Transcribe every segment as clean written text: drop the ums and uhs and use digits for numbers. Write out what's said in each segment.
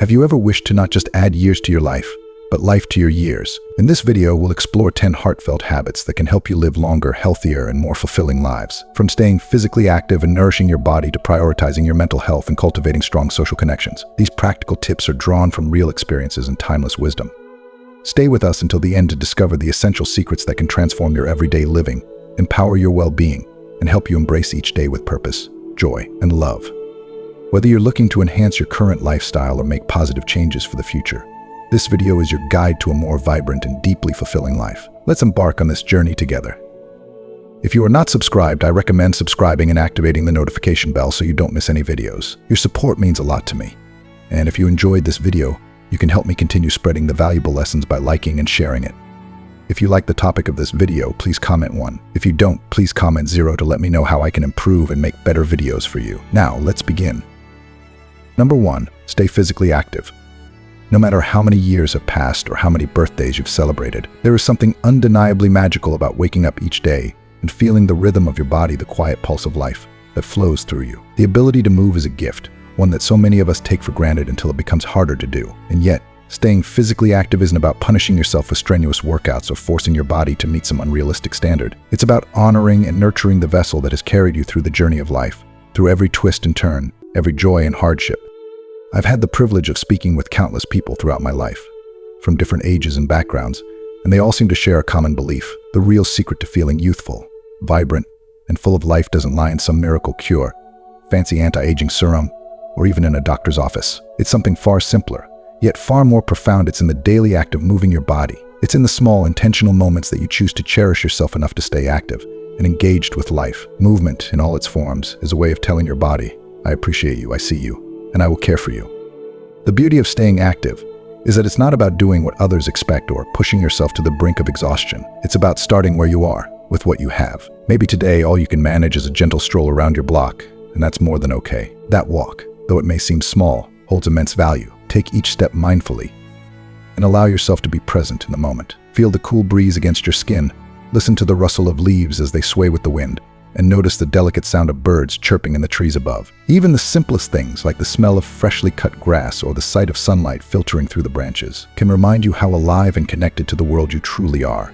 Have you ever wished to not just add years to your life, but life to your years? In this video, we'll explore 10 heartfelt habits that can help you live longer, healthier, and more fulfilling lives. From staying physically active and nourishing your body to prioritizing your mental health and cultivating strong social connections, these practical tips are drawn from real experiences and timeless wisdom. Stay with us until the end to discover the essential secrets that can transform your everyday living, empower your well-being, and help you embrace each day with purpose, joy, and love. Whether you're looking to enhance your current lifestyle or make positive changes for the future, this video is your guide to a more vibrant and deeply fulfilling life. Let's embark on this journey together. If you are not subscribed, I recommend subscribing and activating the notification bell so you don't miss any videos. Your support means a lot to me. And if you enjoyed this video, you can help me continue spreading the valuable lessons by liking and sharing it. If you like the topic of this video, please comment 1. If you don't, please comment 0 to let me know how I can improve and make better videos for you. Now, let's begin. Number 1, stay physically active. No matter how many years have passed or how many birthdays you've celebrated, there is something undeniably magical about waking up each day and feeling the rhythm of your body, the quiet pulse of life that flows through you. The ability to move is a gift, one that so many of us take for granted until it becomes harder to do. And yet, staying physically active isn't about punishing yourself with strenuous workouts or forcing your body to meet some unrealistic standard. It's about honoring and nurturing the vessel that has carried you through the journey of life, through every twist and turn, every joy and hardship. I've had the privilege of speaking with countless people throughout my life, from different ages and backgrounds, and they all seem to share a common belief. The real secret to feeling youthful, vibrant, and full of life doesn't lie in some miracle cure, fancy anti-aging serum, or even in a doctor's office. It's something far simpler, yet far more profound. It's in the daily act of moving your body. It's in the small, intentional moments that you choose to cherish yourself enough to stay active and engaged with life. Movement, in all its forms, is a way of telling your body, I appreciate you, I see you, and I will care for you. The beauty of staying active is that it's not about doing what others expect or pushing yourself to the brink of exhaustion. It's about starting where you are, with what you have. Maybe today all you can manage is a gentle stroll around your block, and that's more than okay. That walk, though it may seem small, holds immense value. Take each step mindfully and allow yourself to be present in the moment. Feel the cool breeze against your skin, listen to the rustle of leaves as they sway with the wind, and notice the delicate sound of birds chirping in the trees above. Even the simplest things, like the smell of freshly cut grass or the sight of sunlight filtering through the branches, can remind you how alive and connected to the world you truly are.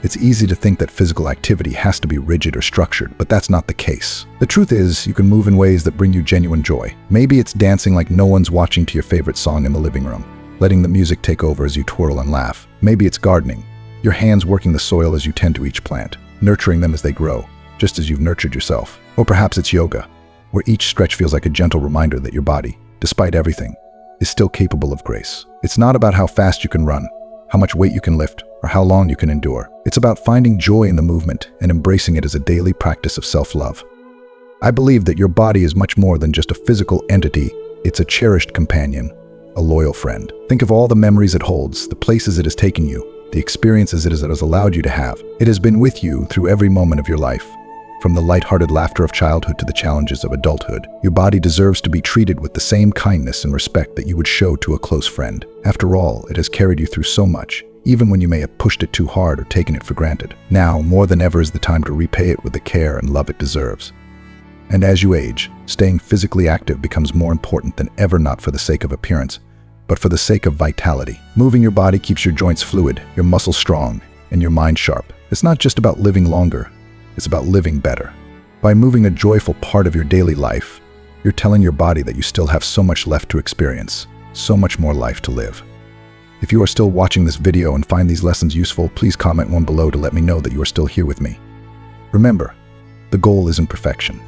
It's easy to think that physical activity has to be rigid or structured, but that's not the case. The truth is, you can move in ways that bring you genuine joy. Maybe it's dancing like no one's watching to your favorite song in the living room, letting the music take over as you twirl and laugh. Maybe it's gardening, your hands working the soil as you tend to each plant, nurturing them as they grow, just as you've nurtured yourself. Or perhaps it's yoga, where each stretch feels like a gentle reminder that your body, despite everything, is still capable of grace. It's not about how fast you can run, how much weight you can lift, or how long you can endure. It's about finding joy in the movement and embracing it as a daily practice of self-love. I believe that your body is much more than just a physical entity. It's a cherished companion, a loyal friend. Think of all the memories it holds, the places it has taken you, the experiences it has allowed you to have. It has been with you through every moment of your life. From the lighthearted laughter of childhood to the challenges of adulthood, your body deserves to be treated with the same kindness and respect that you would show to a close friend. After all, it has carried you through so much, even when you may have pushed it too hard or taken it for granted. Now, more than ever, is the time to repay it with the care and love it deserves. And as you age, staying physically active becomes more important than ever, not for the sake of appearance, but for the sake of vitality. Moving your body keeps your joints fluid, your muscles strong, and your mind sharp. It's not just about living longer. It's about living better. By moving a joyful part of your daily life, you're telling your body that you still have so much left to experience, so much more life to live. If you are still watching this video and find these lessons useful, please comment 1 below to let me know that you are still here with me. Remember, the goal isn't perfection,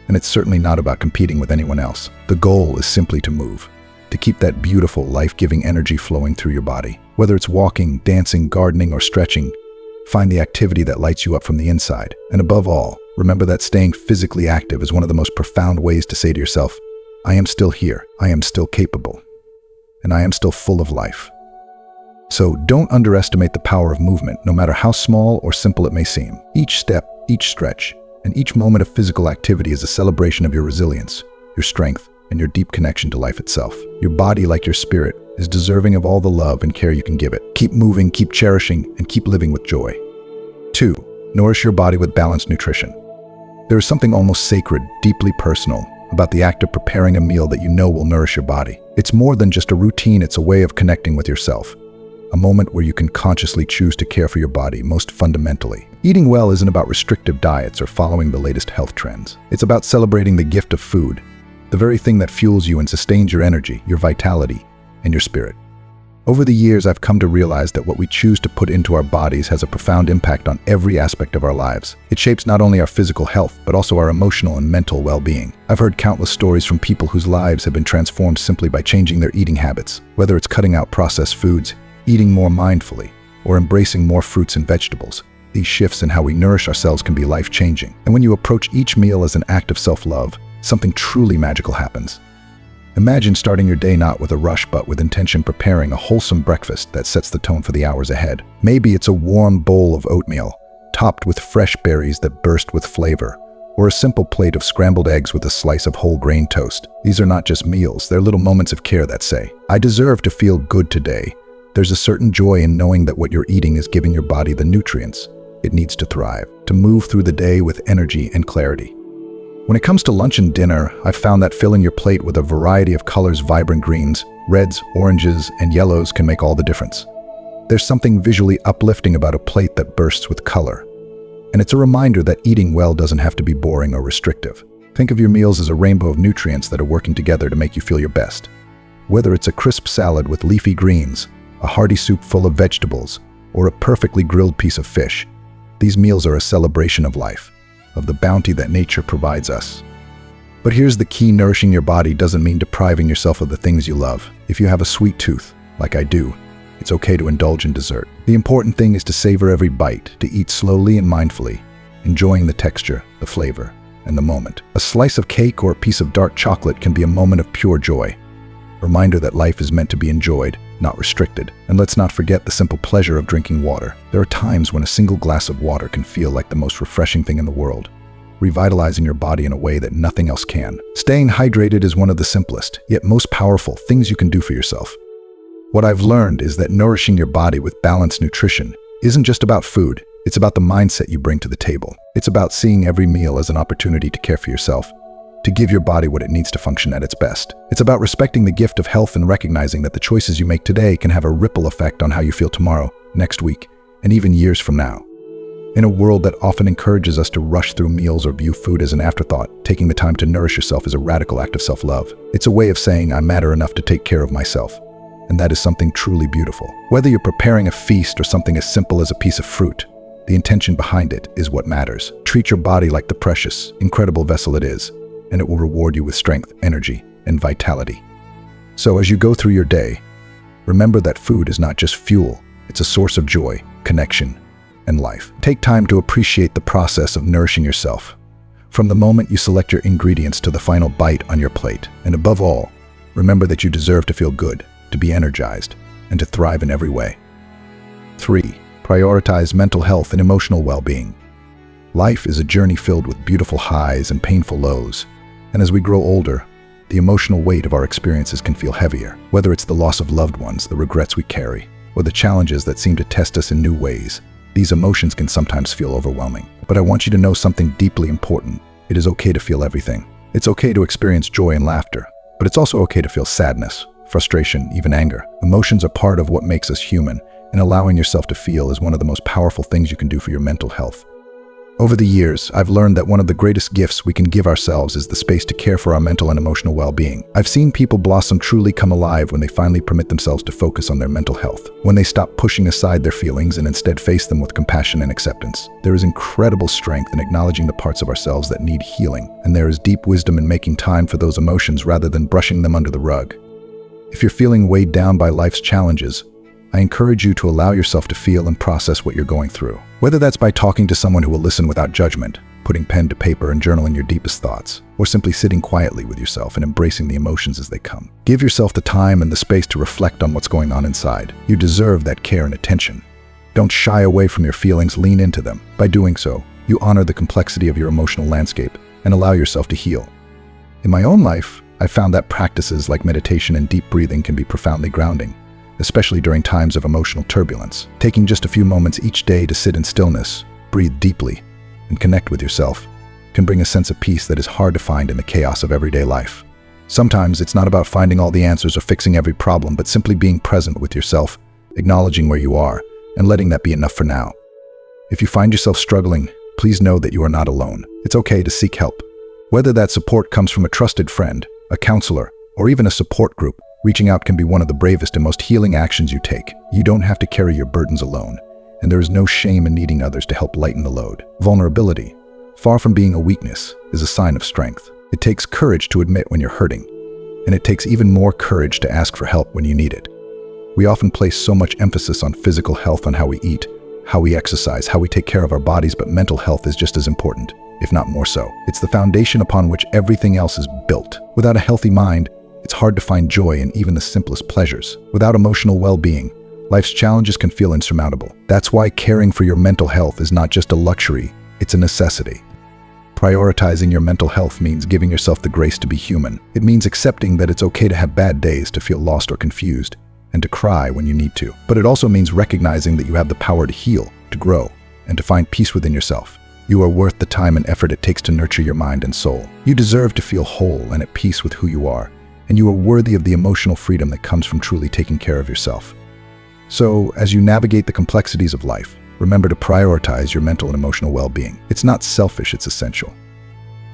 and it's certainly not about competing with anyone else. The goal is simply to move, to keep that beautiful, life-giving energy flowing through your body. Whether it's walking, dancing, gardening, or stretching, find the activity that lights you up from the inside. And above all, remember that staying physically active is one of the most profound ways to say to yourself, I am still here, I am still capable, and I am still full of life. So don't underestimate the power of movement, no matter how small or simple it may seem. Each step, each stretch, and each moment of physical activity is a celebration of your resilience, your strength, and your deep connection to life itself. Your body, like your spirit, is deserving of all the love and care you can give it. Keep moving, keep cherishing, and keep living with joy. 2. Nourish your body with balanced nutrition. There is something almost sacred, deeply personal, about the act of preparing a meal that you know will nourish your body. It's more than just a routine, it's a way of connecting with yourself. A moment where you can consciously choose to care for your body most fundamentally. Eating well isn't about restrictive diets or following the latest health trends. It's about celebrating the gift of food, the very thing that fuels you and sustains your energy, your vitality, and your spirit. Over the years, I've come to realize that what we choose to put into our bodies has a profound impact on every aspect of our lives. It shapes not only our physical health, but also our emotional and mental well-being. I've heard countless stories from people whose lives have been transformed simply by changing their eating habits, whether it's cutting out processed foods, eating more mindfully, or embracing more fruits and vegetables. These shifts in how we nourish ourselves can be life-changing. And when you approach each meal as an act of self-love, something truly magical happens. Imagine starting your day not with a rush but with intention, preparing a wholesome breakfast that sets the tone for the hours ahead. Maybe it's a warm bowl of oatmeal, topped with fresh berries that burst with flavor, or a simple plate of scrambled eggs with a slice of whole grain toast. These are not just meals, they're little moments of care that say, I deserve to feel good today. There's a certain joy in knowing that what you're eating is giving your body the nutrients it needs to thrive, to move through the day with energy and clarity. When it comes to lunch and dinner, I've found that filling your plate with a variety of colors, vibrant greens, reds, oranges, and yellows can make all the difference. There's something visually uplifting about a plate that bursts with color. And it's a reminder that eating well doesn't have to be boring or restrictive. Think of your meals as a rainbow of nutrients that are working together to make you feel your best. Whether it's a crisp salad with leafy greens, a hearty soup full of vegetables, or a perfectly grilled piece of fish, these meals are a celebration of life, of the bounty that nature provides us. But here's the key: nourishing your body doesn't mean depriving yourself of the things you love. If you have a sweet tooth, like I do, it's okay to indulge in dessert. The important thing is to savor every bite, to eat slowly and mindfully, enjoying the texture, the flavor, and the moment. A slice of cake or a piece of dark chocolate can be a moment of pure joy. A reminder that life is meant to be enjoyed, not restricted. And let's not forget the simple pleasure of drinking water. There are times when a single glass of water can feel like the most refreshing thing in the world, revitalizing your body in a way that nothing else can. Staying hydrated is one of the simplest, yet most powerful things you can do for yourself. What I've learned is that nourishing your body with balanced nutrition isn't just about food, it's about the mindset you bring to the table. It's about seeing every meal as an opportunity to care for yourself, to give your body what it needs to function at its best. It's about respecting the gift of health and recognizing that the choices you make today can have a ripple effect on how you feel tomorrow, next week, and even years from now. In a world that often encourages us to rush through meals or view food as an afterthought, taking the time to nourish yourself is a radical act of self-love. It's a way of saying, I matter enough to take care of myself. And that is something truly beautiful. Whether you're preparing a feast or something as simple as a piece of fruit, the intention behind it is what matters. Treat your body like the precious, incredible vessel it is, and it will reward you with strength, energy, and vitality. So as you go through your day, remember that food is not just fuel, it's a source of joy, connection, and life. Take time to appreciate the process of nourishing yourself, from the moment you select your ingredients to the final bite on your plate. And above all, remember that you deserve to feel good, to be energized, and to thrive in every way. 3. Prioritize mental health and emotional well-being. Life is a journey filled with beautiful highs and painful lows. And as we grow older, the emotional weight of our experiences can feel heavier. Whether it's the loss of loved ones, the regrets we carry, or the challenges that seem to test us in new ways, these emotions can sometimes feel overwhelming. But I want you to know something deeply important. It is okay to feel everything. It's okay to experience joy and laughter, but it's also okay to feel sadness, frustration, even anger. Emotions are part of what makes us human, and allowing yourself to feel is one of the most powerful things you can do for your mental health. Over the years, I've learned that one of the greatest gifts we can give ourselves is the space to care for our mental and emotional well-being. I've seen people blossom, truly come alive when they finally permit themselves to focus on their mental health, when they stop pushing aside their feelings and instead face them with compassion and acceptance. There is incredible strength in acknowledging the parts of ourselves that need healing, and there is deep wisdom in making time for those emotions rather than brushing them under the rug. If you're feeling weighed down by life's challenges, I encourage you to allow yourself to feel and process what you're going through. Whether that's by talking to someone who will listen without judgment, putting pen to paper and journaling your deepest thoughts, or simply sitting quietly with yourself and embracing the emotions as they come. Give yourself the time and the space to reflect on what's going on inside. You deserve that care and attention. Don't shy away from your feelings, lean into them. By doing so, you honor the complexity of your emotional landscape and allow yourself to heal. In my own life, I've found that practices like meditation and deep breathing can be profoundly grounding, especially during times of emotional turbulence. Taking just a few moments each day to sit in stillness, breathe deeply, and connect with yourself can bring a sense of peace that is hard to find in the chaos of everyday life. Sometimes it's not about finding all the answers or fixing every problem, but simply being present with yourself, acknowledging where you are, and letting that be enough for now. If you find yourself struggling, please know that you are not alone. It's okay to seek help. Whether that support comes from a trusted friend, a counselor, or even a support group, reaching out can be one of the bravest and most healing actions you take. You don't have to carry your burdens alone, and there is no shame in needing others to help lighten the load. Vulnerability, far from being a weakness, is a sign of strength. It takes courage to admit when you're hurting, and it takes even more courage to ask for help when you need it. We often place so much emphasis on physical health, on how we eat, how we exercise, how we take care of our bodies, but mental health is just as important, if not more so. It's the foundation upon which everything else is built. Without a healthy mind, it's hard to find joy in even the simplest pleasures. Without emotional well-being, life's challenges can feel insurmountable. That's why caring for your mental health is not just a luxury, it's a necessity. Prioritizing your mental health means giving yourself the grace to be human. It means accepting that it's okay to have bad days, to feel lost or confused, and to cry when you need to. But it also means recognizing that you have the power to heal, to grow, and to find peace within yourself. You are worth the time and effort it takes to nurture your mind and soul. You deserve to feel whole and at peace with who you are, and you are worthy of the emotional freedom that comes from truly taking care of yourself. So, as you navigate the complexities of life, remember to prioritize your mental and emotional well-being. It's not selfish, it's essential.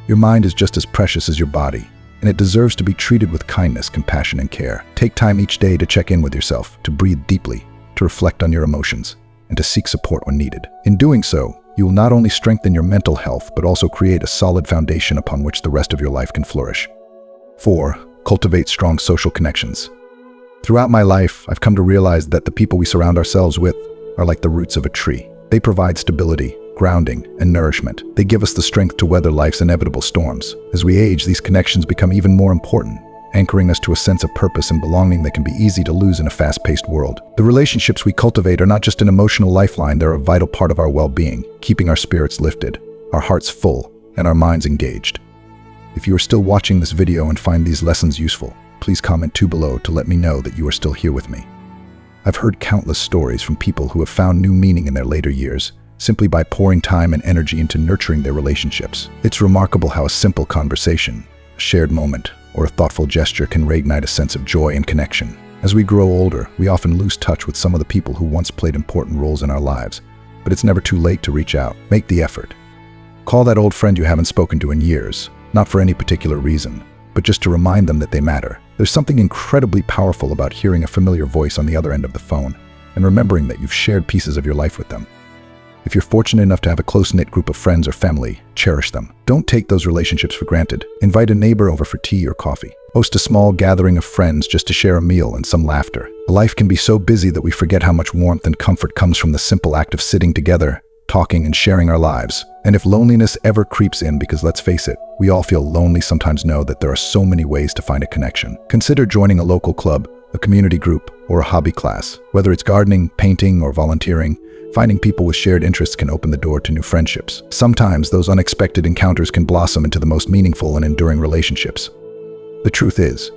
Your mind is just as precious as your body, and it deserves to be treated with kindness, compassion, and care. Take time each day to check in with yourself, to breathe deeply, to reflect on your emotions, and to seek support when needed. In doing so, you will not only strengthen your mental health, but also create a solid foundation upon which the rest of your life can flourish. 4. Cultivate strong social connections. Throughout my life, I've come to realize that the people we surround ourselves with are like the roots of a tree. They provide stability, grounding, and nourishment. They give us the strength to weather life's inevitable storms. As we age, these connections become even more important, anchoring us to a sense of purpose and belonging that can be easy to lose in a fast-paced world. The relationships we cultivate are not just an emotional lifeline, they're a vital part of our well-being, keeping our spirits lifted, our hearts full, and our minds engaged. If you are still watching this video and find these lessons useful, please comment below to let me know that you are still here with me. I've heard countless stories from people who have found new meaning in their later years, simply by pouring time and energy into nurturing their relationships. It's remarkable how a simple conversation, a shared moment, or a thoughtful gesture can reignite a sense of joy and connection. As we grow older, we often lose touch with some of the people who once played important roles in our lives, but it's never too late to reach out. Make the effort. Call that old friend you haven't spoken to in years, not for any particular reason, but just to remind them that they matter. There's something incredibly powerful about hearing a familiar voice on the other end of the phone and remembering that you've shared pieces of your life with them. If you're fortunate enough to have a close-knit group of friends or family, cherish them. Don't take those relationships for granted. Invite a neighbor over for tea or coffee. Host a small gathering of friends just to share a meal and some laughter. Life can be so busy that we forget how much warmth and comfort comes from the simple act of sitting together, talking, and sharing our lives. And if loneliness ever creeps in, because let's face it, we all feel lonely, sometimes know that there are so many ways to find a connection. Consider joining a local club, a community group, or a hobby class. Whether it's gardening, painting, or volunteering, finding people with shared interests can open the door to new friendships. Sometimes those unexpected encounters can blossom into the most meaningful and enduring relationships. The truth is,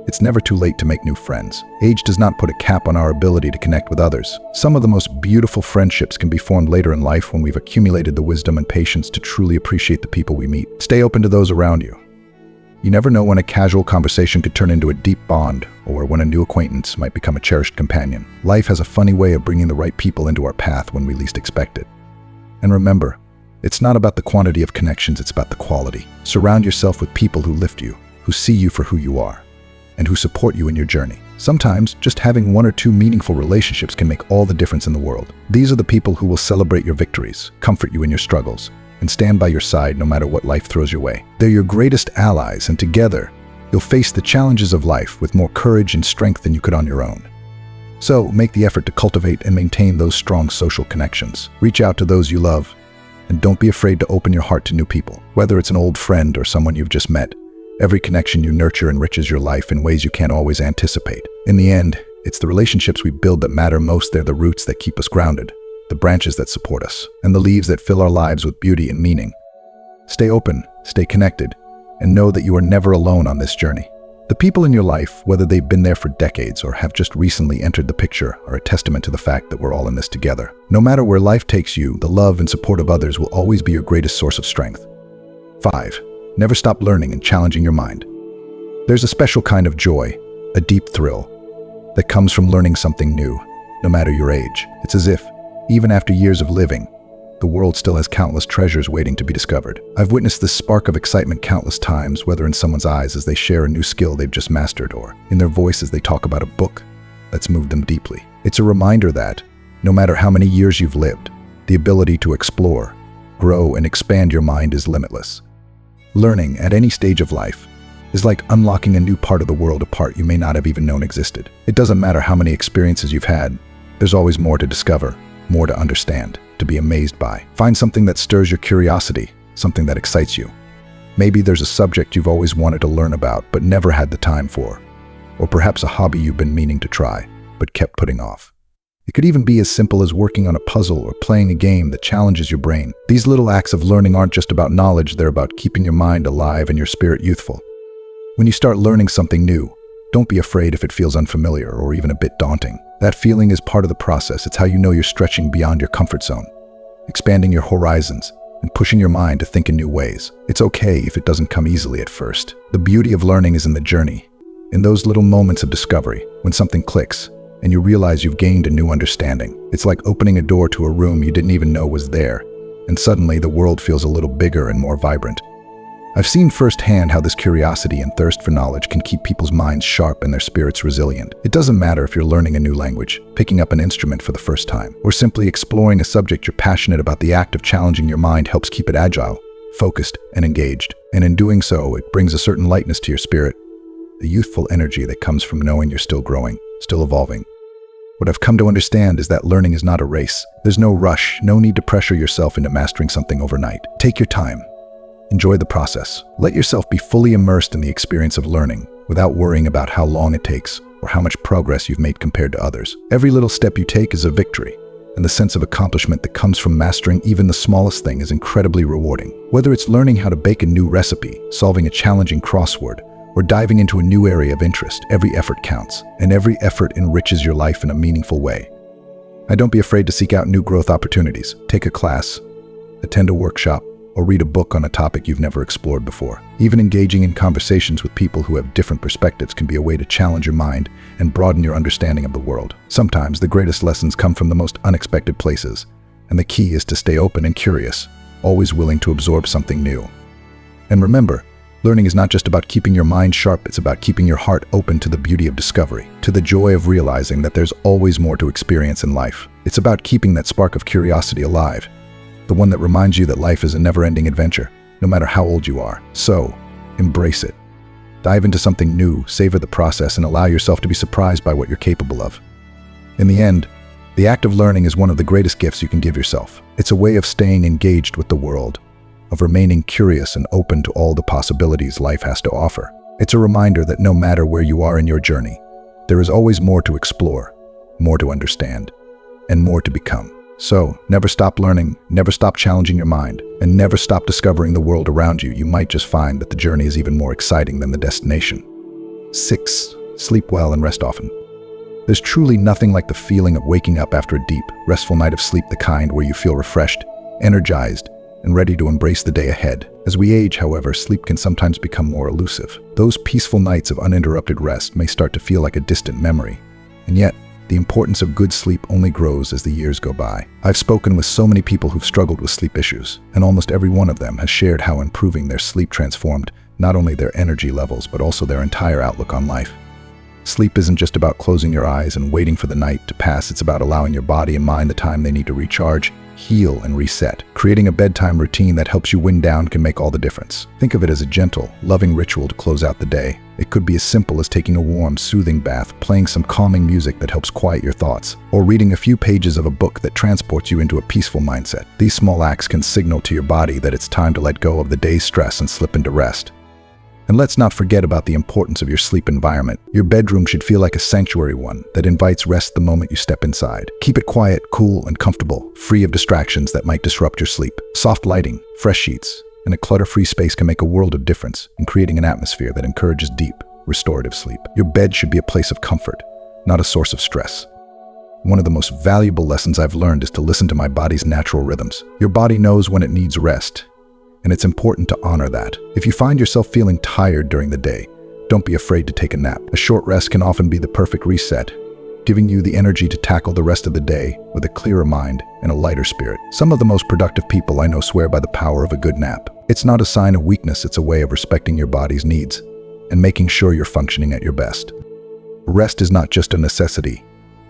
it's never too late to make new friends. Age does not put a cap on our ability to connect with others. Some of the most beautiful friendships can be formed later in life when we've accumulated the wisdom and patience to truly appreciate the people we meet. Stay open to those around you. You never know when a casual conversation could turn into a deep bond, or when a new acquaintance might become a cherished companion. Life has a funny way of bringing the right people into our path when we least expect it. And remember, it's not about the quantity of connections, it's about the quality. Surround yourself with people who lift you, who see you for who you are, and who support you in your journey. Sometimes, just having one or two meaningful relationships can make all the difference in the world. These are the people who will celebrate your victories, comfort you in your struggles, and stand by your side no matter what life throws your way. They're your greatest allies, and together, you'll face the challenges of life with more courage and strength than you could on your own. So, make the effort to cultivate and maintain those strong social connections. Reach out to those you love, and don't be afraid to open your heart to new people. Whether it's an old friend or someone you've just met, every connection you nurture enriches your life in ways you can't always anticipate. In the end, it's the relationships we build that matter most. They're the roots that keep us grounded, the branches that support us, and the leaves that fill our lives with beauty and meaning. Stay open, stay connected, and know that you are never alone on this journey. The people in your life, whether they've been there for decades or have just recently entered the picture, are a testament to the fact that we're all in this together. No matter where life takes you, the love and support of others will always be your greatest source of strength. 5. Never stop learning and challenging your mind. There's a special kind of joy, a deep thrill, that comes from learning something new, no matter your age. It's as if, even after years of living, the world still has countless treasures waiting to be discovered. I've witnessed this spark of excitement countless times, whether in someone's eyes as they share a new skill they've just mastered, or in their voice as they talk about a book that's moved them deeply. It's a reminder that, no matter how many years you've lived, the ability to explore, grow, and expand your mind is limitless. Learning, at any stage of life, is like unlocking a new part of the world, a part you may not have even known existed. It doesn't matter how many experiences you've had, there's always more to discover, more to understand, to be amazed by. Find something that stirs your curiosity, something that excites you. Maybe there's a subject you've always wanted to learn about but never had the time for, or perhaps a hobby you've been meaning to try but kept putting off. It could even be as simple as working on a puzzle or playing a game that challenges your brain. These little acts of learning aren't just about knowledge, they're about keeping your mind alive and your spirit youthful. When you start learning something new, don't be afraid if it feels unfamiliar or even a bit daunting. That feeling is part of the process. It's how you know you're stretching beyond your comfort zone, expanding your horizons, and pushing your mind to think in new ways. It's okay if it doesn't come easily at first. The beauty of learning is in the journey, in those little moments of discovery, when something clicks, and you realize you've gained a new understanding. It's like opening a door to a room you didn't even know was there, and suddenly the world feels a little bigger and more vibrant. I've seen firsthand how this curiosity and thirst for knowledge can keep people's minds sharp and their spirits resilient. It doesn't matter if you're learning a new language, picking up an instrument for the first time, or simply exploring a subject you're passionate about. The act of challenging your mind helps keep it agile, focused, and engaged. And in doing so, it brings a certain lightness to your spirit, the youthful energy that comes from knowing you're still growing, still evolving. What I've come to understand is that learning is not a race. There's no rush, no need to pressure yourself into mastering something overnight. Take your time. Enjoy the process. Let yourself be fully immersed in the experience of learning without worrying about how long it takes or how much progress you've made compared to others. Every little step you take is a victory, and the sense of accomplishment that comes from mastering even the smallest thing is incredibly rewarding. Whether it's learning how to bake a new recipe, solving a challenging crossword, or diving into a new area of interest, every effort counts, and every effort enriches your life in a meaningful way. Don't be afraid to seek out new growth opportunities. Take a class, attend a workshop, or read a book on a topic you've never explored before. Even engaging in conversations with people who have different perspectives can be a way to challenge your mind and broaden your understanding of the world. Sometimes the greatest lessons come from the most unexpected places, and the key is to stay open and curious, always willing to absorb something new. And remember, learning is not just about keeping your mind sharp, it's about keeping your heart open to the beauty of discovery, to the joy of realizing that there's always more to experience in life. It's about keeping that spark of curiosity alive, the one that reminds you that life is a never-ending adventure, no matter how old you are. So, embrace it. Dive into something new, savor the process, and allow yourself to be surprised by what you're capable of. In the end, the act of learning is one of the greatest gifts you can give yourself. It's a way of staying engaged with the world, of remaining curious and open to all the possibilities life has to offer. It's a reminder that no matter where you are in your journey, there is always more to explore, more to understand, and more to become. So, never stop learning, never stop challenging your mind, and never stop discovering the world around you. You might just find that the journey is even more exciting than the destination. 6. Sleep well and rest often. There's truly nothing like the feeling of waking up after a deep, restful night of sleep, the kind where you feel refreshed, energized, and ready to embrace the day ahead. As we age, however, sleep can sometimes become more elusive. Those peaceful nights of uninterrupted rest may start to feel like a distant memory, and yet, the importance of good sleep only grows as the years go by. I've spoken with so many people who've struggled with sleep issues, and almost every one of them has shared how improving their sleep transformed not only their energy levels, but also their entire outlook on life. Sleep isn't just about closing your eyes and waiting for the night to pass. It's about allowing your body and mind the time they need to recharge, heal, and reset. Creating a bedtime routine that helps you wind down can make all the difference. Think of it as a gentle, loving ritual to close out the day. It could be as simple as taking a warm, soothing bath, playing some calming music that helps quiet your thoughts, or reading a few pages of a book that transports you into a peaceful mindset. These small acts can signal to your body that it's time to let go of the day's stress and slip into rest. And let's not forget about the importance of your sleep environment. Your bedroom should feel like a sanctuary, one that invites rest the moment you step inside. Keep it quiet, cool, and comfortable, free of distractions that might disrupt your sleep. Soft lighting, fresh sheets, and a clutter-free space can make a world of difference in creating an atmosphere that encourages deep, restorative sleep. Your bed should be a place of comfort, not a source of stress. One of the most valuable lessons I've learned is to listen to my body's natural rhythms. Your body knows when it needs rest, and it's important to honor that. If you find yourself feeling tired during the day, don't be afraid to take a nap. A short rest can often be the perfect reset, giving you the energy to tackle the rest of the day with a clearer mind and a lighter spirit. Some of the most productive people I know swear by the power of a good nap. It's not a sign of weakness, it's a way of respecting your body's needs and making sure you're functioning at your best. Rest is not just a necessity,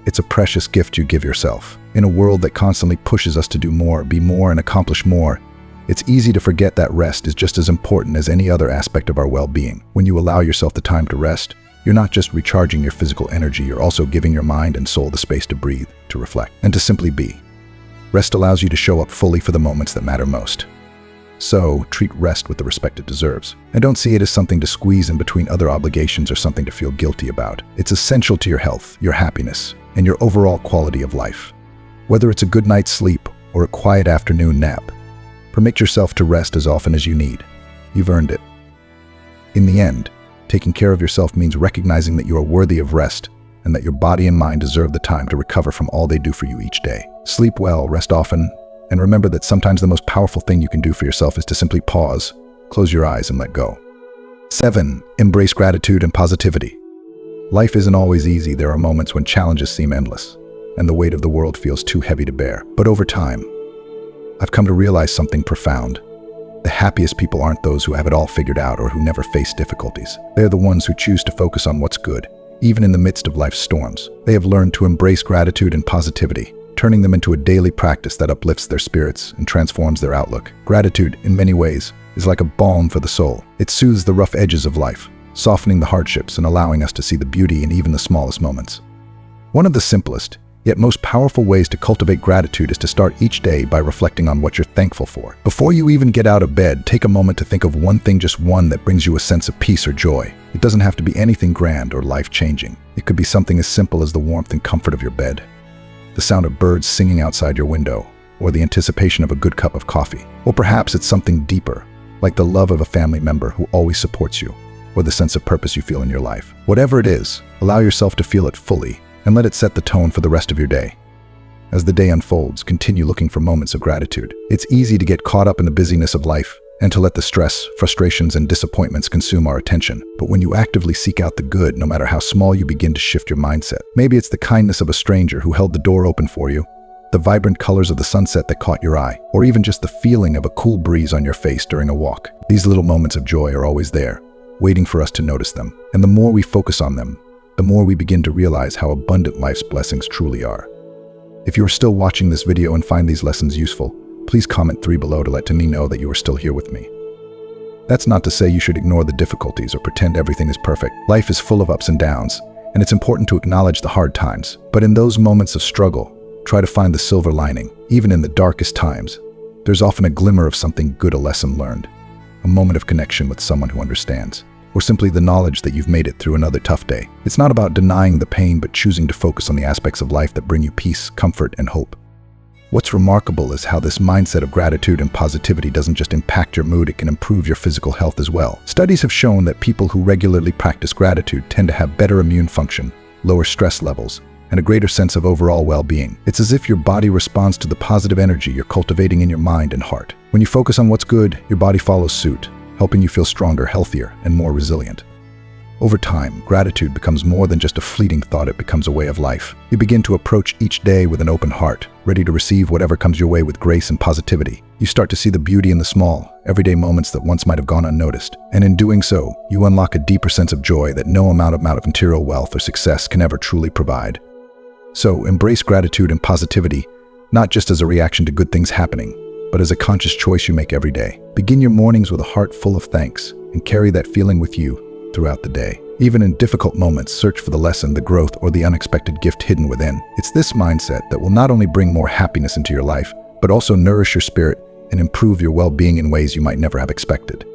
it's a precious gift you give yourself. In a world that constantly pushes us to do more, be more, and accomplish more, it's easy to forget that rest is just as important as any other aspect of our well-being. When you allow yourself the time to rest, you're not just recharging your physical energy, you're also giving your mind and soul the space to breathe, to reflect, and to simply be. Rest allows you to show up fully for the moments that matter most. So, treat rest with the respect it deserves. And don't see it as something to squeeze in between other obligations or something to feel guilty about. It's essential to your health, your happiness, and your overall quality of life. Whether it's a good night's sleep or a quiet afternoon nap, permit yourself to rest as often as you need. You've earned it. In the end, taking care of yourself means recognizing that you are worthy of rest and that your body and mind deserve the time to recover from all they do for you each day. Sleep well, rest often, and remember that sometimes the most powerful thing you can do for yourself is to simply pause, close your eyes, and let go. 7. Embrace gratitude and positivity. Life isn't always easy. There are moments when challenges seem endless, and the weight of the world feels too heavy to bear. But over time, I've come to realize something profound. The happiest people aren't those who have it all figured out or who never face difficulties. They're the ones who choose to focus on what's good, even in the midst of life's storms. They have learned to embrace gratitude and positivity, turning them into a daily practice that uplifts their spirits and transforms their outlook. Gratitude, in many ways, is like a balm for the soul. It soothes the rough edges of life, softening the hardships and allowing us to see the beauty in even the smallest moments. One of the simplest, yet most powerful ways to cultivate gratitude is to start each day by reflecting on what you're thankful for. Before you even get out of bed, take a moment to think of one thing, just one, that brings you a sense of peace or joy. It doesn't have to be anything grand or life-changing. It could be something as simple as the warmth and comfort of your bed, the sound of birds singing outside your window, or the anticipation of a good cup of coffee. Or perhaps it's something deeper, like the love of a family member who always supports you, or the sense of purpose you feel in your life. Whatever it is, allow yourself to feel it fully, and let it set the tone for the rest of your day. As the day unfolds, continue looking for moments of gratitude. It's easy to get caught up in the busyness of life and to let the stress, frustrations, and disappointments consume our attention. But when you actively seek out the good, no matter how small, you begin to shift your mindset. Maybe it's the kindness of a stranger who held the door open for you, the vibrant colors of the sunset that caught your eye, or even just the feeling of a cool breeze on your face during a walk. These little moments of joy are always there, waiting for us to notice them. And the more we focus on them, the more we begin to realize how abundant life's blessings truly are. If you are still watching this video and find these lessons useful, please comment 3 below to let me know that you are still here with me. That's not to say you should ignore the difficulties or pretend everything is perfect. Life is full of ups and downs, and it's important to acknowledge the hard times. But in those moments of struggle, try to find the silver lining. Even in the darkest times, there's often a glimmer of something good, a lesson learned, a moment of connection with someone who understands, or simply the knowledge that you've made it through another tough day. It's not about denying the pain, but choosing to focus on the aspects of life that bring you peace, comfort, and hope. What's remarkable is how this mindset of gratitude and positivity doesn't just impact your mood, it can improve your physical health as well. Studies have shown that people who regularly practice gratitude tend to have better immune function, lower stress levels, and a greater sense of overall well-being. It's as if your body responds to the positive energy you're cultivating in your mind and heart. When you focus on what's good, your body follows suit, helping you feel stronger, healthier, and more resilient. Over time, gratitude becomes more than just a fleeting thought, it becomes a way of life. You begin to approach each day with an open heart, ready to receive whatever comes your way with grace and positivity. You start to see the beauty in the small, everyday moments that once might have gone unnoticed. And in doing so, you unlock a deeper sense of joy that no amount of material wealth or success can ever truly provide. So, embrace gratitude and positivity, not just as a reaction to good things happening, but as a conscious choice you make every day. Begin your mornings with a heart full of thanks and carry that feeling with you throughout the day. Even in difficult moments, search for the lesson, the growth, or the unexpected gift hidden within. It's this mindset that will not only bring more happiness into your life, but also nourish your spirit and improve your well-being in ways you might never have expected.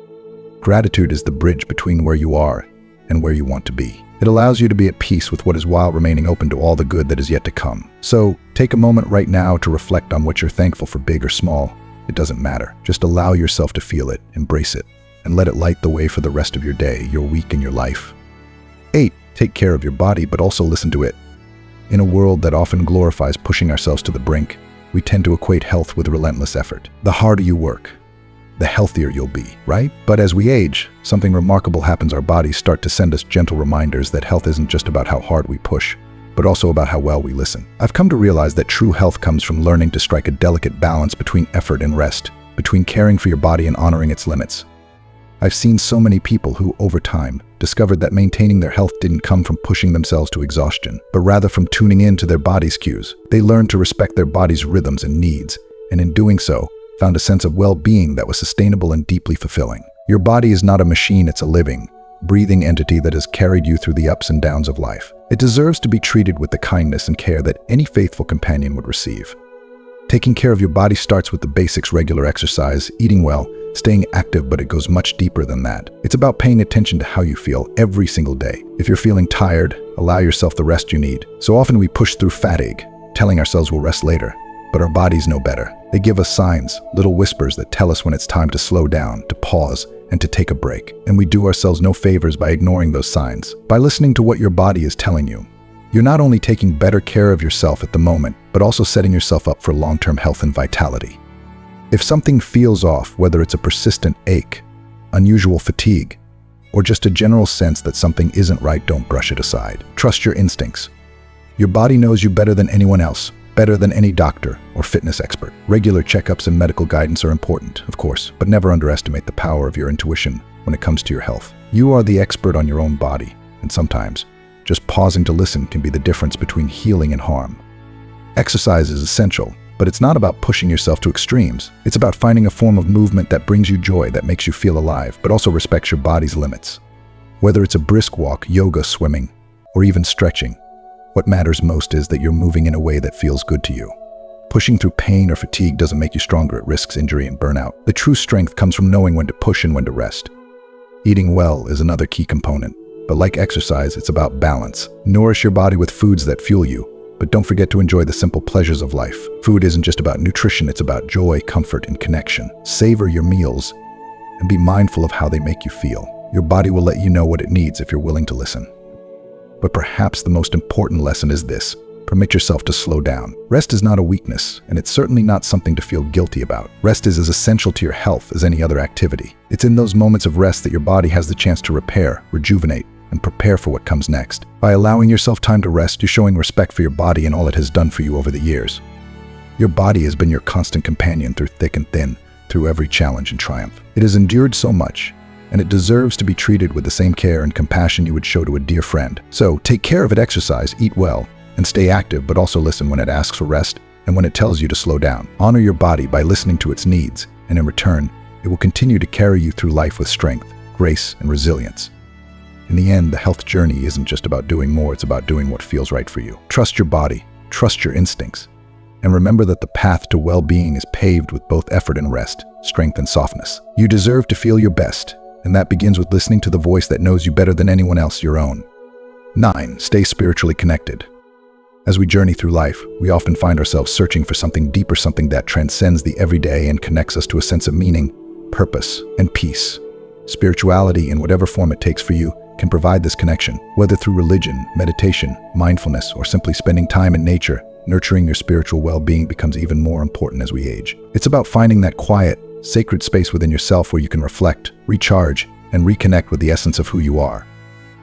Gratitude is the bridge between where you are and where you want to be. It allows you to be at peace with what is while remaining open to all the good that is yet to come. So, take a moment right now to reflect on what you're thankful for, big or small. It doesn't matter. Just allow yourself to feel it, embrace it, and let it light the way for the rest of your day, your week, and your life. 8. Take care of your body, but also listen to it. In a world that often glorifies pushing ourselves to the brink, we tend to equate health with relentless effort. The harder you work, the healthier you'll be, right? But as we age, something remarkable happens. Our bodies start to send us gentle reminders that health isn't just about how hard we push, but also about how well we listen. I've come to realize that true health comes from learning to strike a delicate balance between effort and rest, between caring for your body and honoring its limits. I've seen so many people who, over time, discovered that maintaining their health didn't come from pushing themselves to exhaustion, but rather from tuning in to their body's cues. They learned to respect their body's rhythms and needs, and in doing so, found a sense of well-being that was sustainable and deeply fulfilling. Your body is not a machine, it's a living, breathing entity that has carried you through the ups and downs of life. It deserves to be treated with the kindness and care that any faithful companion would receive. Taking care of your body starts with the basics: regular exercise, eating well, staying active, but it goes much deeper than that. It's about paying attention to how you feel every single day. If you're feeling tired, allow yourself the rest you need. So often we push through fatigue, telling ourselves we'll rest later, but our bodies know better. They give us signs, little whispers that tell us when it's time to slow down, to pause, and to take a break. And we do ourselves no favors by ignoring those signs. By listening to what your body is telling you, you're not only taking better care of yourself at the moment, but also setting yourself up for long-term health and vitality. If something feels off, whether it's a persistent ache, unusual fatigue, or just a general sense that something isn't right, don't brush it aside. Trust your instincts. Your body knows you better than anyone else, better than any doctor or fitness expert. Regular checkups and medical guidance are important, of course, but never underestimate the power of your intuition when it comes to your health. You are the expert on your own body, and sometimes just pausing to listen can be the difference between healing and harm. Exercise is essential, but it's not about pushing yourself to extremes. It's about finding a form of movement that brings you joy, that makes you feel alive, but also respects your body's limits. Whether it's a brisk walk, yoga, swimming, or even stretching, what matters most is that you're moving in a way that feels good to you. Pushing through pain or fatigue doesn't make you stronger, it risks injury and burnout. The true strength comes from knowing when to push and when to rest. Eating well is another key component, but like exercise, it's about balance. Nourish your body with foods that fuel you, but don't forget to enjoy the simple pleasures of life. Food isn't just about nutrition, it's about joy, comfort, and connection. Savor your meals and be mindful of how they make you feel. Your body will let you know what it needs if you're willing to listen. But perhaps the most important lesson is this: permit yourself to slow down. Rest is not a weakness, and it's certainly not something to feel guilty about. Rest is as essential to your health as any other activity. It's in those moments of rest that your body has the chance to repair, rejuvenate, and prepare for what comes next. By allowing yourself time to rest, you're showing respect for your body and all it has done for you over the years. Your body has been your constant companion through thick and thin, through every challenge and triumph. It has endured so much, and it deserves to be treated with the same care and compassion you would show to a dear friend. So take care of it, exercise, eat well, and stay active, but also listen when it asks for rest and when it tells you to slow down. Honor your body by listening to its needs, and in return, it will continue to carry you through life with strength, grace, and resilience. In the end, the health journey isn't just about doing more, it's about doing what feels right for you. Trust your body, trust your instincts, and remember that the path to well-being is paved with both effort and rest, strength and softness. You deserve to feel your best, and that begins with listening to the voice that knows you better than anyone else, your own. 9. Stay spiritually connected. As we journey through life, we often find ourselves searching for something deeper, something that transcends the everyday and connects us to a sense of meaning, purpose, and peace. Spirituality, in whatever form it takes for you, can provide this connection. Whether through religion, meditation, mindfulness, or simply spending time in nature, nurturing your spiritual well-being becomes even more important as we age. It's about finding that quiet, sacred space within yourself where you can reflect, recharge, and reconnect with the essence of who you are.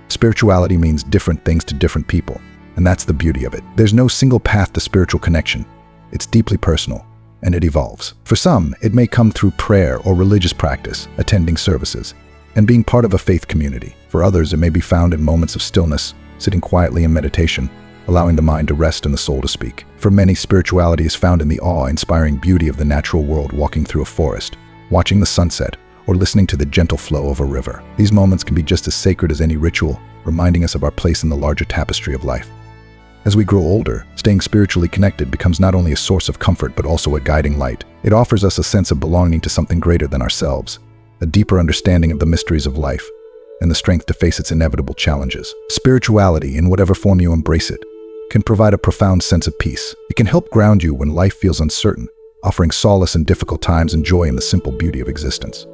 Spirituality means different things to different people, and that's the beauty of it. There's no single path to spiritual connection. It's deeply personal, and it evolves. For some, it may come through prayer or religious practice, attending services, and being part of a faith community. For others, it may be found in moments of stillness, sitting quietly in meditation, allowing the mind to rest and the soul to speak. For many, spirituality is found in the awe-inspiring beauty of the natural world, walking through a forest, watching the sunset, or listening to the gentle flow of a river. These moments can be just as sacred as any ritual, reminding us of our place in the larger tapestry of life. As we grow older, staying spiritually connected becomes not only a source of comfort but also a guiding light. It offers us a sense of belonging to something greater than ourselves, a deeper understanding of the mysteries of life, and the strength to face its inevitable challenges. Spirituality, in whatever form you embrace it, can provide a profound sense of peace. It can help ground you when life feels uncertain, offering solace in difficult times and joy in the simple beauty of existence.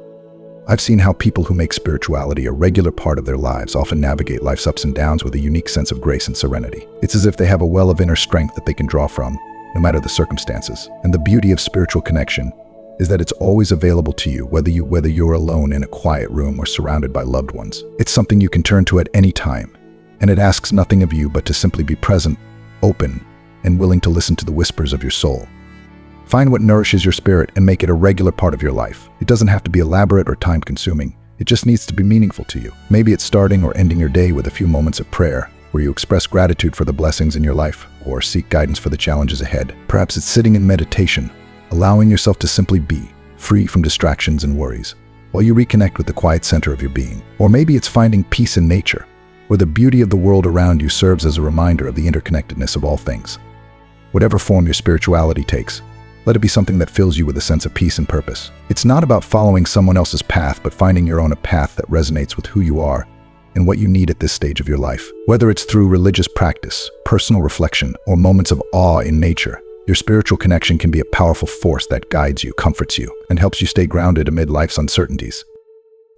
I've seen how people who make spirituality a regular part of their lives often navigate life's ups and downs with a unique sense of grace and serenity. It's as if they have a well of inner strength that they can draw from, no matter the circumstances. And the beauty of spiritual connection is that it's always available to you, whether you're alone in a quiet room or surrounded by loved ones. It's something you can turn to at any time, and it asks nothing of you but to simply be present, open, and willing to listen to the whispers of your soul. Find what nourishes your spirit and make it a regular part of your life. It doesn't have to be elaborate or time-consuming. It just needs to be meaningful to you. Maybe it's starting or ending your day with a few moments of prayer, where you express gratitude for the blessings in your life or seek guidance for the challenges ahead. Perhaps it's sitting in meditation, allowing yourself to simply be, free from distractions and worries, while you reconnect with the quiet center of your being. Or maybe it's finding peace in nature, where the beauty of the world around you serves as a reminder of the interconnectedness of all things. Whatever form your spirituality takes, let it be something that fills you with a sense of peace and purpose. It's not about following someone else's path, but finding your own path that resonates with who you are and what you need at this stage of your life. Whether it's through religious practice, personal reflection, or moments of awe in nature, your spiritual connection can be a powerful force that guides you, comforts you, and helps you stay grounded amid life's uncertainties.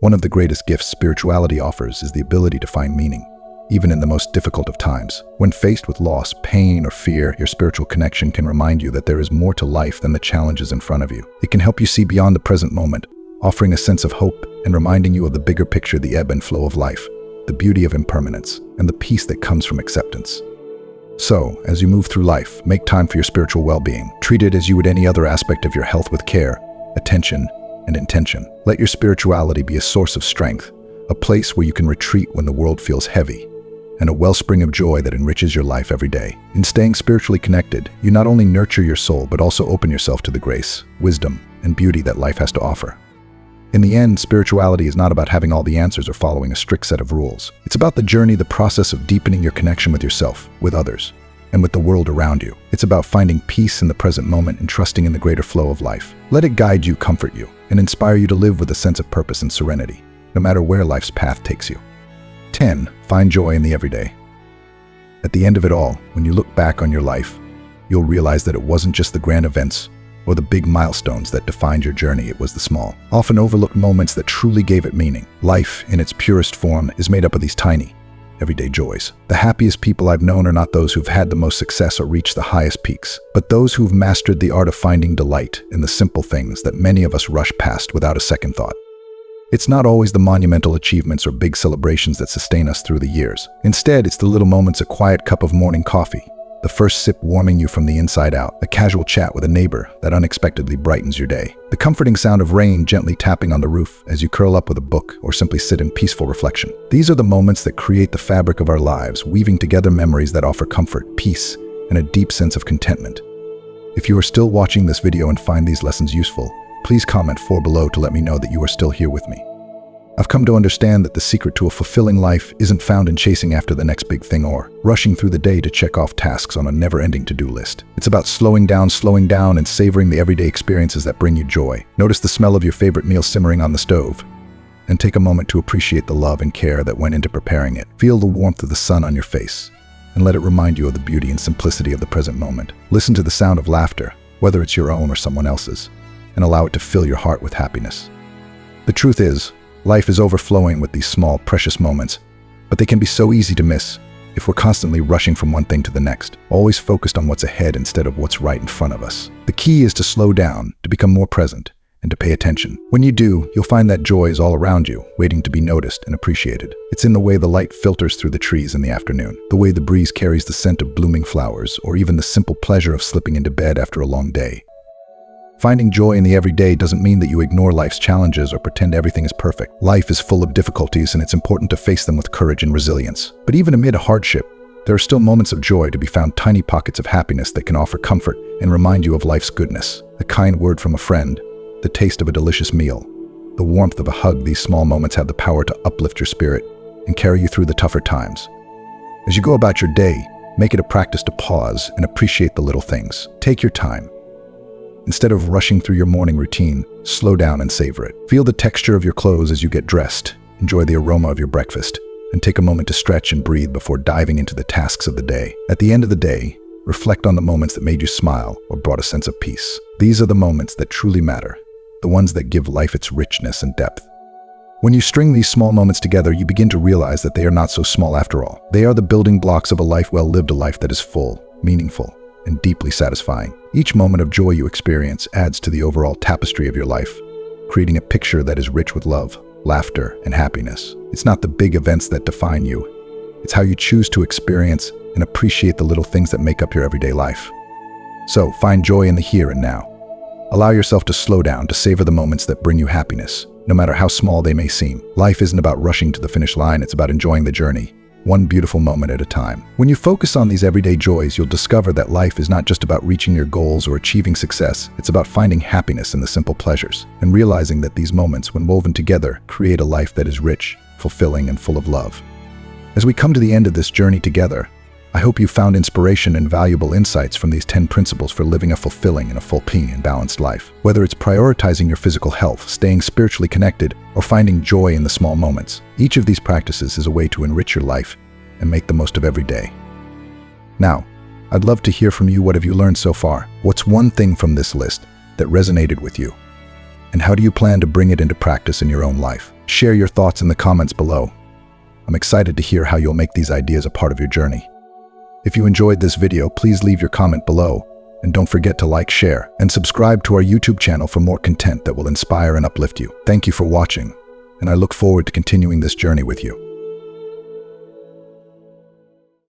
One of the greatest gifts spirituality offers is the ability to find meaning, even in the most difficult of times. When faced with loss, pain, or fear, your spiritual connection can remind you that there is more to life than the challenges in front of you. It can help you see beyond the present moment, offering a sense of hope and reminding you of the bigger picture, the ebb and flow of life, the beauty of impermanence, and the peace that comes from acceptance. So, as you move through life, make time for your spiritual well-being. Treat it as you would any other aspect of your health, with care, attention, and intention. Let your spirituality be a source of strength, a place where you can retreat when the world feels heavy, and a wellspring of joy that enriches your life every day. In staying spiritually connected, you not only nurture your soul, but also open yourself to the grace, wisdom, and beauty that life has to offer. In the end, spirituality is not about having all the answers or following a strict set of rules. It's about the journey, the process of deepening your connection with yourself, with others, and with the world around you. It's about finding peace in the present moment and trusting in the greater flow of life. Let it guide you, comfort you, and inspire you to live with a sense of purpose and serenity, no matter where life's path takes you. 10. Find joy in the everyday. At the end of it all, when you look back on your life, you'll realize that it wasn't just the grand events or the big milestones that defined your journey. It was the small, often overlooked moments that truly gave it meaning. Life, in its purest form, is made up of these tiny, everyday joys. The happiest people I've known are not those who've had the most success or reached the highest peaks, but those who've mastered the art of finding delight in the simple things that many of us rush past without a second thought. It's not always the monumental achievements or big celebrations that sustain us through the years. Instead, it's the little moments: a quiet cup of morning coffee, the first sip warming you from the inside out, a casual chat with a neighbor that unexpectedly brightens your day, the comforting sound of rain gently tapping on the roof as you curl up with a book or simply sit in peaceful reflection. These are the moments that create the fabric of our lives, weaving together memories that offer comfort, peace, and a deep sense of contentment. If you are still watching this video and find these lessons useful, please comment below to let me know that you are still here with me. I've come to understand that the secret to a fulfilling life isn't found in chasing after the next big thing or rushing through the day to check off tasks on a never-ending to-do list. It's about slowing down and savoring the everyday experiences that bring you joy. Notice the smell of your favorite meal simmering on the stove, and take a moment to appreciate the love and care that went into preparing it. Feel the warmth of the sun on your face, and let it remind you of the beauty and simplicity of the present moment. Listen to the sound of laughter, whether it's your own or someone else's, and allow it to fill your heart with happiness. The truth is, life is overflowing with these small, precious moments, but they can be so easy to miss if we're constantly rushing from one thing to the next, always focused on what's ahead instead of what's right in front of us. The key is to slow down, to become more present, and to pay attention. When you do, you'll find that joy is all around you, waiting to be noticed and appreciated. It's in the way the light filters through the trees in the afternoon, the way the breeze carries the scent of blooming flowers, or even the simple pleasure of slipping into bed after a long day. Finding joy in the everyday doesn't mean that you ignore life's challenges or pretend everything is perfect. Life is full of difficulties, and it's important to face them with courage and resilience. But even amid a hardship, there are still moments of joy to be found, tiny pockets of happiness that can offer comfort and remind you of life's goodness. A kind word from a friend, the taste of a delicious meal, the warmth of a hug. These small moments have the power to uplift your spirit and carry you through the tougher times. As you go about your day, make it a practice to pause and appreciate the little things. Take your time. Instead of rushing through your morning routine, slow down and savor it. Feel the texture of your clothes as you get dressed, enjoy the aroma of your breakfast, and take a moment to stretch and breathe before diving into the tasks of the day. At the end of the day, reflect on the moments that made you smile or brought a sense of peace. These are the moments that truly matter, the ones that give life its richness and depth. When you string these small moments together, you begin to realize that they are not so small after all. They are the building blocks of a life well lived, a life that is full, meaningful, and deeply satisfying. Each moment of joy you experience adds to the overall tapestry of your life, creating a picture that is rich with love, laughter, and happiness. It's not the big events that define you. It's how you choose to experience and appreciate the little things that make up your everyday life. So, find joy in the here and now. Allow yourself to slow down, to savor the moments that bring you happiness, no matter how small they may seem. Life isn't about rushing to the finish line, it's about enjoying the journey, one beautiful moment at a time. When you focus on these everyday joys, you'll discover that life is not just about reaching your goals or achieving success. It's about finding happiness in the simple pleasures and realizing that these moments, when woven together, create a life that is rich, fulfilling, and full of love. As we come to the end of this journey together, I hope you found inspiration and valuable insights from these 10 principles for living a fulfilling and a fulfilling and balanced life. Whether it's prioritizing your physical health, staying spiritually connected, or finding joy in the small moments, each of these practices is a way to enrich your life and make the most of every day. Now, I'd love to hear from you. What have you learned so far? What's one thing from this list that resonated with you? And how do you plan to bring it into practice in your own life? Share your thoughts in the comments below. I'm excited to hear how you'll make these ideas a part of your journey. If you enjoyed this video, please leave your comment below, and don't forget to like, share, and subscribe to our YouTube channel for more content that will inspire and uplift you. Thank you for watching, and I look forward to continuing this journey with you.